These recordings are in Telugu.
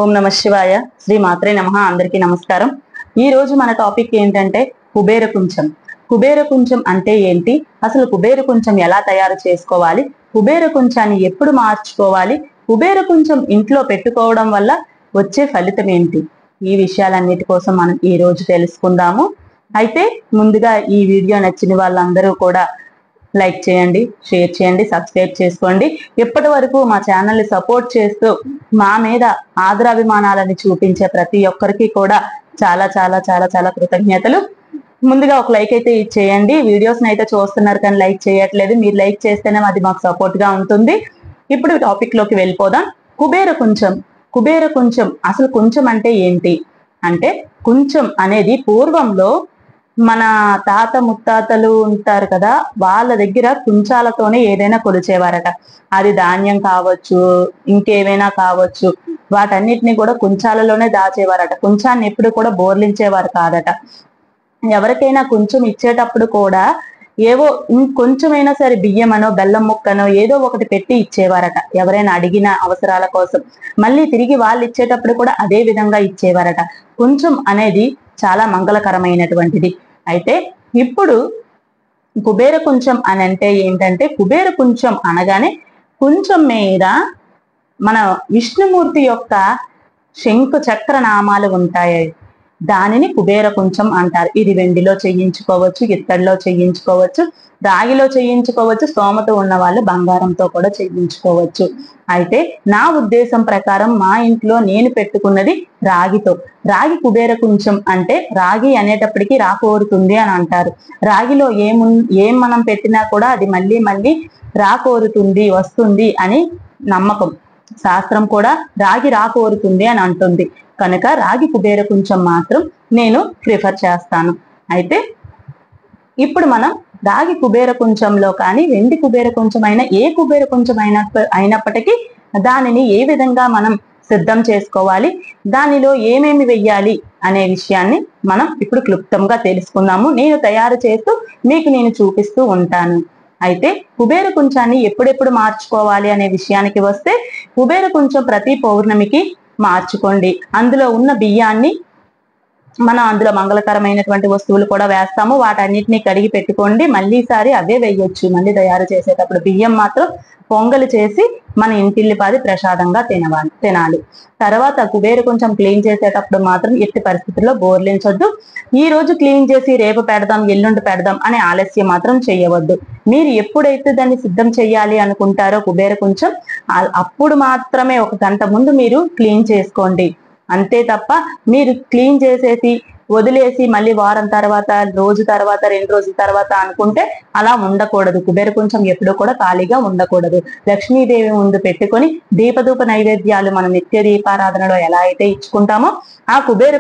ఓం నమ శివాయ. శ్రీ మాత్రే నమః. అందరికీ నమస్కారం. ఈ రోజు మన టాపిక్ ఏంటంటే కుబేర కుంచం. కుబేర కుంచం అంటే ఏంటి, అసలు కుబేర కుంచం ఎలా తయారు చేసుకోవాలి, కుబేర కుంచాన్ని ఎప్పుడు మార్చుకోవాలి, కుబేర కుంచం ఇంట్లో పెట్టుకోవడం వల్ల వచ్చే ఫలితం ఏంటి, ఈ విషయాలన్నిటి కోసం మనం ఈ రోజు తెలుసుకుందాము. అయితే ముందుగా ఈ వీడియో నచ్చిన వాళ్ళందరూ కూడా లైక్ చేయండి, షేర్ చేయండి, సబ్స్క్రైబ్ చేసుకోండి. ఇప్పటి వరకు మా ఛానల్ని సపోర్ట్ చేస్తూ మా మీద ఆదరాభిమానాలని చూపించే ప్రతి ఒక్కరికి కూడా చాలా చాలా చాలా చాలా కృతజ్ఞతలు. ముందుగా ఒక లైక్ అయితే ఇచ్చేయండి. వీడియోస్ని అయితే చూస్తున్నారు కానీ లైక్ చేయట్లేదు. మీరు లైక్ చేస్తేనే అది మాకు సపోర్ట్ గా ఉంటుంది. ఇప్పుడు టాపిక్ లోకి వెళ్ళిపోదాం. కుబేర కుంచం. కుబేర కుంచం అసలు కుంచం అంటే ఏంటి అంటే, కుంచం అనేది పూర్వంలో మన తాత ముత్తాతలు ఉంటారు కదా, వాళ్ళ దగ్గర కుంచాలతోనే ఏదైనా కొలిచేవారట. అది ధాన్యం కావచ్చు, ఇంకేమైనా కావచ్చు, వాటన్నిటిని కూడా కుంచాలలోనే దాచేవారట. కుంచాన్ని ఎప్పుడు కూడా బోర్లించేవారు కాదట. ఎవరికైనా కొంచెం ఇచ్చేటప్పుడు కూడా ఏవో ఇంకొంచెమైనా సరే బియ్యమనో బెల్లం ముక్కనో ఏదో ఒకటి పెట్టి ఇచ్చేవారట, ఎవరైనా అడిగిన అవసరాల కోసం. మళ్ళీ తిరిగి వాళ్ళు ఇచ్చేటప్పుడు కూడా అదే విధంగా ఇచ్చేవారట. కొంచెం అనేది చాలా మంగళకరమైనటువంటిది. అయితే ఇప్పుడు కుబేర కుంచం అని అంటే ఏంటంటే, కుబేర కుంచం అనగానే కుంచం మీద మన విష్ణుమూర్తి యొక్క శంకు చక్ర నామాలు ఉంటాయి. దానిని కుబేర కుంచం అంటారు. ఇది వెండిలో చేయించుకోవచ్చు, ఇత్తడిలో చేయించుకోవచ్చు, రాగిలో చేయించుకోవచ్చు, స్తోమత ఉన్న వాళ్ళు బంగారంతో కూడా చేయించుకోవచ్చు. అయితే నా ఉద్దేశం ప్రకారం మా ఇంట్లో నేను పెట్టుకున్నది రాగితో. రాగి కుబేర కుంచం అంటే, రాగి అనేటప్పటికీ రాకోరుతుంది అని అంటారు. రాగిలో ఏం మనం పెట్టినా కూడా అది మళ్ళీ మళ్ళీ రాకోరుతుంది, వస్తుంది అని నమ్మకం. శాస్త్రం కూడా రాగి రాకోరుతుంది అని అంటుంది. కనుక రాగి కుబేర కుంచం మాత్రం నేను ప్రిఫర్ చేస్తాను. అయితే ఇప్పుడు మనం రాగి కుబేర కుంచంలో కానీ వెండి కుబేర కుంచం అయినా ఏ కుబేర కుంచం అయినప్పటికీ దానిని ఏ విధంగా మనం సిద్ధం చేసుకోవాలి, దానిలో ఏమేమి వెయ్యాలి అనే విషయాన్ని మనం ఇప్పుడు క్లుప్తంగా తెలుసుకుందాము. నేను తయారు చేస్తూ మీకు నేను చూపిస్తూ ఉంటాను. అయితే కుబేర కుంచాన్ని ఎప్పుడెప్పుడు మార్చుకోవాలి అనే విషయానికి వస్తే, కుబేర కుంచం ప్రతి పౌర్ణమికి మార్చుకోండి. అందులో ఉన్న బియ్యాన్ని మనం అందులో మంగళకరమైనటువంటి వస్తువులు కూడా వేస్తాము, వాటన్నిటిని కడిగి పెట్టుకోండి. మళ్ళీసారి అవే వేయొచ్చు. మళ్ళీ తయారు చేసేటప్పుడు బియ్యం మాత్రం పొంగలు చేసి మన ఇంటిల్లిపాది ప్రసాదంగా తినాలి. తర్వాత కుబేర కొంచెం క్లీన్ చేసేటప్పుడు మాత్రం ఎట్టి పరిస్థితుల్లో బోర్లించొద్దు. ఈ రోజు క్లీన్ చేసి రేపు పెడదాం, ఎల్లుండి పెడదాం అనే ఆలస్యం మాత్రం చేయవద్దు. మీరు ఎప్పుడైతే దాన్ని సిద్ధం చేయాలి అనుకుంటారో కుబేర కొంచెం, అప్పుడు మాత్రమే 1 గంట ముందు మీరు క్లీన్ చేసుకోండి. అంతే తప్ప మీరు క్లీన్ చేసేసి వదిలేసి మళ్ళీ వారం తర్వాత, రోజు తర్వాత, 2 రోజుల తర్వాత అనుకుంటే అలా ఉండకూడదు. కుబేర కొంచెం ఎప్పుడూ కూడా ఖాళీగా ఉండకూడదు. లక్ష్మీదేవి ముందు పెట్టుకొని దీపధూప నైవేద్యాలు మనం నిత్య దీపారాధనలో ఎలా అయితే ఇచ్చుకుంటామో, ఆ కుబేర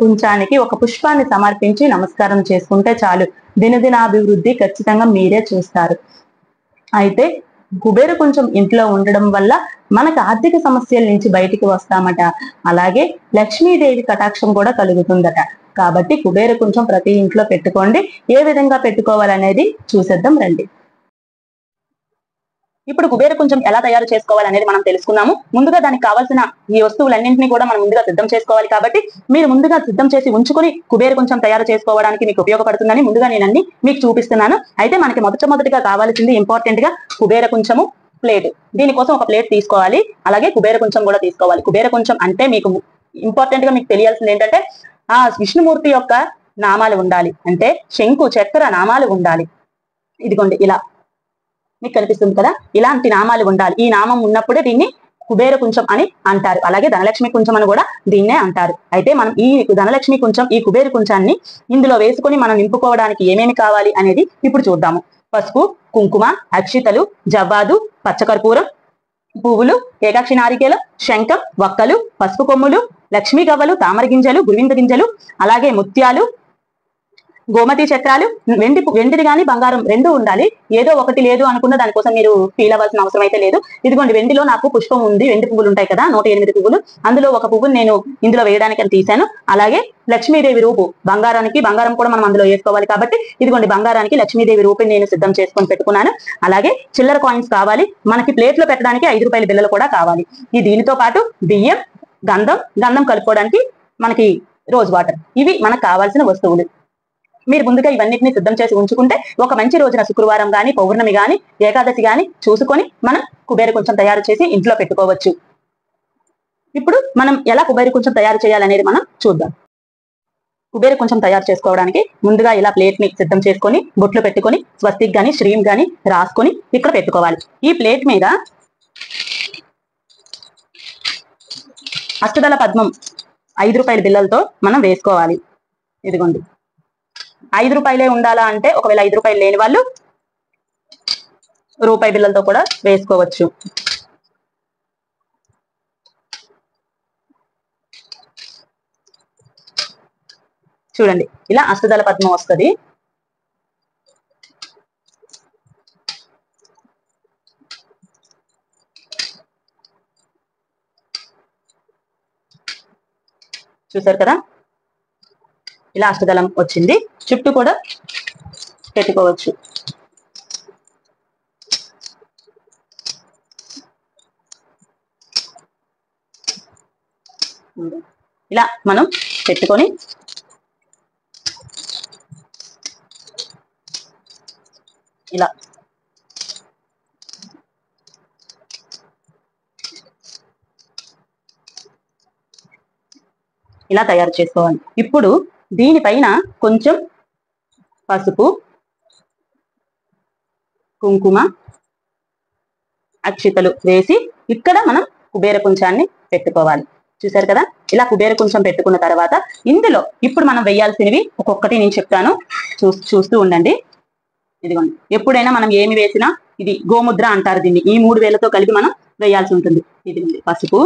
కుంచానికి ఒక పుష్పాన్ని సమర్పించి నమస్కారం చేసుకుంటే చాలు. దినదినాభివృద్ధి ఖచ్చితంగా మీరే చూస్తారు. అయితే కుబేర కొంచెం ఇంట్లో ఉండడం వల్ల మనకు ఆర్థిక సమస్యల నుంచి బయటికి వస్తామట. అలాగే లక్ష్మీదేవి కటాక్షం కూడా కలుగుతుందట. కాబట్టి కుబేర కొంచెం ప్రతి ఇంట్లో పెట్టుకోండి. ఏ విధంగా పెట్టుకోవాలనేది చూసేద్దాం రండి. ఇప్పుడు కుబేర కొంచెం ఎలా తయారు చేసుకోవాలనేది మనం తెలుసుకున్నాము. ముందుగా దానికి కావాల్సిన ఈ వస్తువులన్నింటినీ కూడా మనం ముందుగా సిద్ధం చేసుకోవాలి. కాబట్టి మీరు ముందుగా సిద్ధం చేసి ఉంచుకొని కుబేర కొంచెం తయారు చేసుకోవడానికి మీకు ఉపయోగపడుతుందని ముందుగా నేను అన్ని మీకు చూపిస్తున్నాను. అయితే మనకి మొదటిగా కావాల్సింది ఇంపార్టెంట్ గా కుబేర కొంచెము ప్లేట్. దీనికోసం ఒక ప్లేట్ తీసుకోవాలి. అలాగే కుబేర కొంచెం కూడా తీసుకోవాలి. కుబేర కొంచెం అంటే మీకు ఇంపార్టెంట్ గా మీకు తెలియాల్సింది ఏంటంటే, ఆ విష్ణుమూర్తి యొక్క నామాలు ఉండాలి. అంటే శంకు చక్ర నామాలు ఉండాలి. ఇదిగోండి ఇలా మీకు కనిపిస్తుంది కదా, ఇలాంటి నామాలు ఉండాలి. ఈ నామం ఉన్నప్పుడే దీన్ని కుబేర కుంచం అని అంటారు. అలాగే ధనలక్ష్మి కుంచం అని కూడా దీన్నే అంటారు. అయితే మనం ఈ ధనలక్ష్మి కుంచం, ఈ కుబేర కుంచాన్ని ఇందులో వేసుకొని మనం నింపుకోవడానికి ఏమేమి కావాలి అనేది ఇప్పుడు చూద్దాము. పసుపు, కుంకుమ, అక్షితలు, జవ్వాదు, పచ్చకర్పూరం, పువ్వులు, ఏకాక్షి నారికేలం, శంఖం, వక్కలు, పసుపు కొమ్ములు, లక్ష్మీ గవ్వలు, తామర గింజలు, గురువింద గింజలు, అలాగే ముత్యాలు, గోమతి చక్రాలు, వెండిది కానీ బంగారం 2 ఉండాలి. ఏదో ఒకటి లేదు అనుకున్న దానికోసం మీరు ఫీల్ అవ్వాల్సిన అవసరం అయితే లేదు. ఇదిగోండి వెండిలో నాకు పుష్పం ఉంది. వెండి పువ్వులు ఉంటాయి కదా, 108 పువ్వులు. అందులో ఒక పువ్వును నేను ఇందులో వేయడానికి అని తీశాను. అలాగే లక్ష్మీదేవి రూపు, బంగారం కూడా మనం అందులో వేసుకోవాలి. కాబట్టి ఇదిగోండి బంగారానికి లక్ష్మీదేవి రూపుని నేను సిద్ధం చేసుకొని పెట్టుకున్నాను. అలాగే చిల్లర కాయిన్స్ కావాలి. మనకి ప్లేట్ లో పెట్టడానికి 5 రూపాయల బిళ్ళలు కూడా కావాలి. దీనితో పాటు బియ్యం, గంధం, గంధం కలుపుకోవడానికి మనకి రోజ్ వాటర్. ఇవి మనకు కావాల్సిన వస్తువులు. మీరు ముందుగా ఇవన్నిటిని సిద్ధం చేసి ఉంచుకుంటే ఒక మంచి రోజున శుక్రవారం గాని, పౌర్ణమి గాని, ఏకాదశి గాని చూసుకొని మనం కుబేర కుంచం తయారు చేసి ఇంట్లో పెట్టుకోవచ్చు. ఇప్పుడు మనం ఎలా కుబేర కుంచం తయారు చేయాలనేది మనం చూద్దాం. కుబేర కుంచం తయారు చేసుకోవడానికి ముందుగా ఇలా ప్లేట్ ని సిద్ధం చేసుకొని బొట్లు పెట్టుకొని స్వస్తిక్ గాని శ్రీం గాని రాసుకొని ఇక్కడ పెట్టుకోవాలి. ఈ ప్లేట్ మీద అష్టదళ పద్మం 5 రూపాయల బిల్లలతో మనం వేసుకోవాలి. ఇదిగోండి, 5 రూపాయలే ఉండాలా అంటే, ఒకవేళ 5 రూపాయలు లేని వాళ్ళు రూపాయి బిల్లలతో కూడా వేసుకోవచ్చు. చూడండి, ఇలా అష్టదళ పద్మం వస్తుంది. చూసారు కదా, ఇలా అష్టదళం వచ్చింది. చుట్టూ కూడా పెట్టుకోవచ్చు. ఇలా మనం పెట్టుకొని ఇలా ఇలా తయారు చేసుకోవాలి. ఇప్పుడు దీనిపైన కొంచెం పసుపు, కుంకుమ, అక్షితలు వేసి ఇక్కడ మనం కుబేర కుంచాన్ని పెట్టుకోవాలి. చూసారు కదా, ఇలా కుబేర కుంచం పెట్టుకున్న తర్వాత ఇందులో ఇప్పుడు మనం వేయాల్సినవి ఒక్కొక్కటి నేను చెప్తాను, చూస్తూ ఉండండి. ఇదిగోండి, ఎప్పుడైనా మనం ఏమి వేసినా ఇది గోముద్ర అంటారు దీన్ని. ఈ 3 వేలతో కలిపి మనం వేయాల్సి ఉంటుంది. ఇదిగోండి, పసుపు,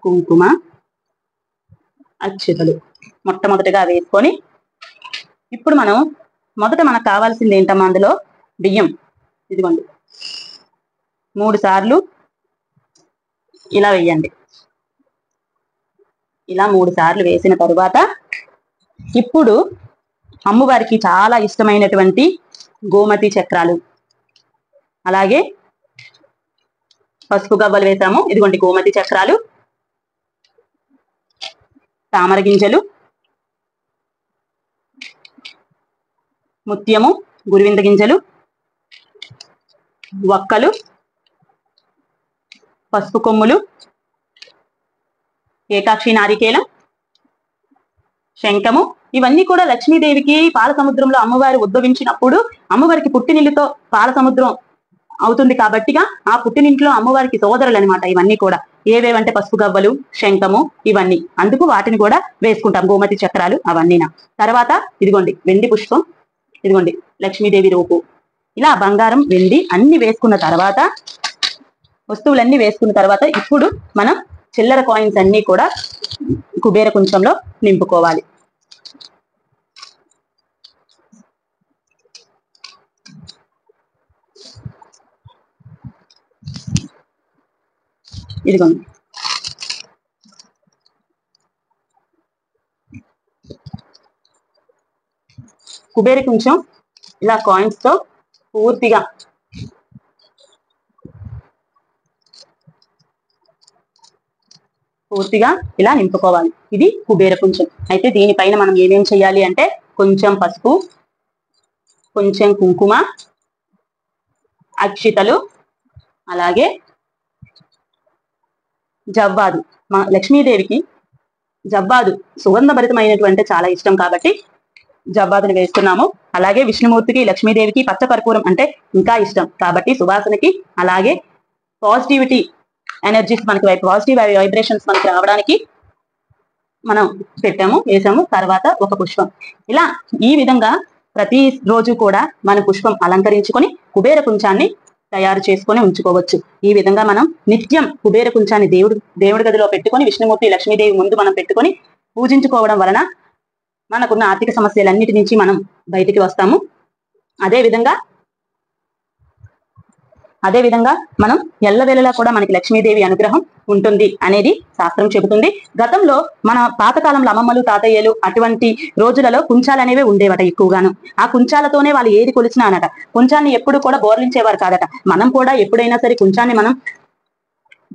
కుంకుమ, అక్షితలు మొట్టమొదటిగా వేసుకొని ఇప్పుడు మనం మొదట మనకు కావాల్సింది ఏంటమ్మా, అందులో బియ్యం. ఇదిగోండి, 3 సార్లు ఇలా వేయండి. ఇలా 3 సార్లు వేసిన తరువాత ఇప్పుడు అమ్మవారికి చాలా ఇష్టమైనటువంటి గోమతి చక్రాలు, అలాగే పసుపు గవ్వలు వేసాము. ఇదిగోండి గోమతి చక్రాలు, తామర గింజలు, ముత్యము, గురువింద గింజలు, వక్కలు, పసుపు కొమ్ములు, ఏకాక్షి నారికేలం, శంఖము. ఇవన్నీ కూడా లక్ష్మీదేవికి పాల సముద్రంలో అమ్మవారు ఉద్భవించినప్పుడు అమ్మవారికి పుట్టినిల్లుతో పాల సముద్రం అవుతుంది కాబట్టిగా ఆ పుట్టినింట్లో అమ్మవారికి సోదరులు అనమాట ఇవన్నీ కూడా. ఏవేవంటే పసుపు గవ్వలు, శంఖము, ఇవన్నీ. అందుకు వాటిని కూడా వేసుకుంటాం, గోమతి చక్రాలు అవన్నీనా. తర్వాత ఇదిగోండి వెండి పుష్పం, ఇదిగోండి లక్ష్మీదేవి రూపు. ఇలా బంగారం, వెండి అన్ని వేసుకున్న తర్వాత, వస్తువులన్నీ వేసుకున్న తర్వాత ఇప్పుడు మనం చిల్లర కాయిన్స్ అన్ని కూడా కుబేర కుంచంలో నింపుకోవాలి. ఇదిగోండి, కుబేర కుంచం ఇలా కాయిన్స్ తో పూర్తిగా ఇలా నింపుకోవాలి. ఇది కుబేర కుంచం. అయితే దీనిపైన మనం ఏమేం చేయాలి అంటే, కొంచెం పసుపు, కొంచెం కుంకుమ, అక్షితలు, అలాగే జవ్వాదు. మా లక్ష్మీదేవికి జవ్వాదు సుగంధభరితమైనటువంటి చాలా ఇష్టం కాబట్టి జవ్వాదుని వేస్తున్నాము. అలాగే విష్ణుమూర్తికి, లక్ష్మీదేవికి పచ్చ కర్పూరం అంటే ఇంకా ఇష్టం కాబట్టి సువాసనకి, అలాగే పాజిటివిటీ ఎనర్జీస్ మనకి పాజిటివ్ వైబ్రేషన్స్ మనకి రావడానికి మనం వేసాము. తర్వాత ఒక పుష్పం. ఇలా ఈ విధంగా ప్రతి రోజు కూడా మనం పుష్పం అలంకరించుకొని కుబేర కుంచాన్ని తయారు చేసుకొని ఉంచుకోవచ్చు. ఈ విధంగా మనం నిత్యం కుబేర కుంచాన్ని దేవుడి గదిలో పెట్టుకొని విష్ణుమూర్తి, లక్ష్మీదేవి ముందు మనం పెట్టుకొని పూజించుకోవడం వలన మనకున్న ఆర్థిక సమస్యలన్నిటి నుంచి మనం బయటికి వస్తాము. అదే విధంగా మనం ఎల్లవేళలా కూడా మనకి లక్ష్మీదేవి అనుగ్రహం ఉంటుంది అనేది శాస్త్రం చెబుతుంది. గతంలో మన పాతకాలంలో అమ్మమ్మలు, తాతయ్యలు అటువంటి రోజులలో కుంచాలు అనేవి ఉండేవట ఎక్కువగాను. ఆ కుంచాలతోనే వాళ్ళు ఏది కొలిచినా అనట. కుంచాన్ని ఎప్పుడు కూడా బోర్లించేవారు కాదట. మనం కూడా ఎప్పుడైనా సరే కుంచాన్ని మనం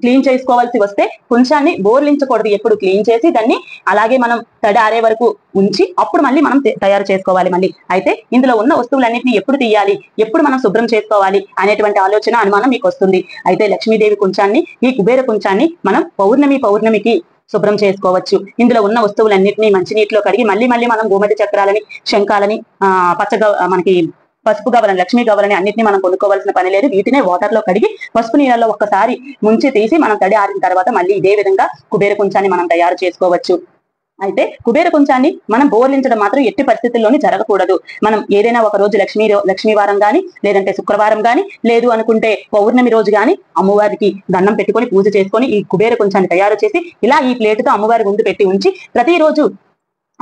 క్లీన్ చేసుకోవాల్సి వస్తే కుంచాన్ని బోర్లించకూడదు, ఎప్పుడు క్లీన్ చేసి దాన్ని అలాగే మనం తడి ఆరే వరకు ఉంచి అప్పుడు మళ్ళీ మనం తయారు చేసుకోవాలి. మళ్ళీ అయితే ఇందులో ఉన్న వస్తువులన్నింటినీ ఎప్పుడు తీయాలి, ఎప్పుడు మనం శుభ్రం చేసుకోవాలి అనేటువంటి ఆలోచన అనుమానం మీకు వస్తుంది. అయితే లక్ష్మీదేవి కుంచాన్ని, ఈ కుబేర కుంచాన్ని మనం పౌర్ణమికి శుభ్రం చేసుకోవచ్చు. ఇందులో ఉన్న వస్తువులన్నింటినీ మంచినీటిలో కడిగి మళ్ళీ మనం గోమతి చక్రాలని, శంఖాలని, పచ్చగా మనకి పసుపు గవలని, లక్ష్మీ గవలని అన్నింటినీ మనం కొనుక్కోవాల్సిన పని లేదు. వీటినే వాటర్ లో కడిగి పసుపు నీళ్ళలో ఒక్కసారి ముంచి తీసి మనం తడి ఆరిన తర్వాత మళ్ళీ ఇదే విధంగా కుబేర కుంచాన్ని మనం తయారు చేసుకోవచ్చు. అయితే కుబేర కుంచాన్ని మనం బోర్లించడం మాత్రం ఎట్టి పరిస్థితుల్లోని జరగకూడదు. మనం ఏదైనా ఒక రోజు లక్ష్మీవారం గాని, లేదంటే శుక్రవారం గాని, లేదు అనుకుంటే పౌర్ణమి రోజు గాని అమ్మవారికి దండం పెట్టుకొని పూజ చేసుకొని ఈ కుబేర కుంచాన్ని తయారు చేసి ఇలా ఈ ప్లేటుతో అమ్మవారి ముందు పెట్టి ఉంచి ప్రతిరోజు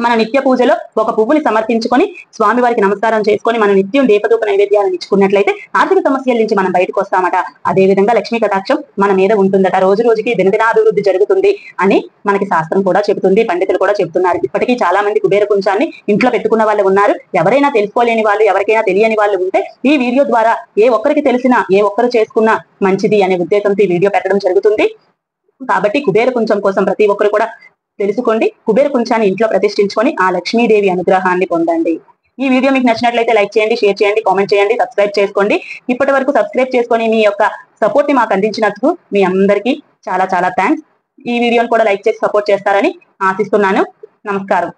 మన నిత్య పూజలో ఒక పువ్వుని సమర్పించుకొని స్వామివారికి నమస్కారం చేసుకొని మన నిత్యం దీపధూప నైవేద్యాలను ఇచ్చుకున్నట్లయితే ఆర్థిక సమస్యల నుంచి మనం బయటకు వస్తామట. అదే విధంగా లక్ష్మీ కటాక్షం మన మీద ఉంటుందట. రోజు రోజుకి దినదినాభివృద్ధి జరుగుతుంది అని మనకి శాస్త్రం కూడా చెబుతుంది, పండితులు కూడా చెబుతున్నారు. ఇప్పటికీ చాలా మంది కుబేర కుంచాన్ని ఇంట్లో పెట్టుకున్న వాళ్ళు ఉన్నారు. ఎవరైనా తెలుసుకోలేని వాళ్ళు, ఎవరికైనా తెలియని వాళ్ళు ఉంటే ఈ వీడియో ద్వారా ఏ ఒక్కరికి తెలిసినా, ఏ ఒక్కరు చేసుకున్నా మంచిది అనే ఉద్దేశంతో ఈ వీడియో పెట్టడం జరుగుతుంది. కాబట్టి కుబేర కుంచం కోసం ప్రతి ఒక్కరు కూడా తెలుసుకోండి. కుబేర కుంచాన్ని ఇంట్లో ప్రతిష్ఠించుకొని ఆ లక్ష్మీదేవి అనుగ్రహాన్ని పొందండి. ఈ వీడియో మీకు నచ్చినట్లయితే లైక్ చేయండి, షేర్ చేయండి, కామెంట్ చేయండి, సబ్స్క్రైబ్ చేసుకోండి. ఇప్పటి వరకు సబ్స్క్రైబ్ చేసుకొని మీ యొక్క సపోర్ట్ ని మాకు అందించినందుకు మీ అందరికీ చాలా థ్యాంక్స్. ఈ వీడియోని కూడా లైక్ చేసి సపోర్ట్ చేస్తారని ఆశిస్తున్నాను. నమస్కారం.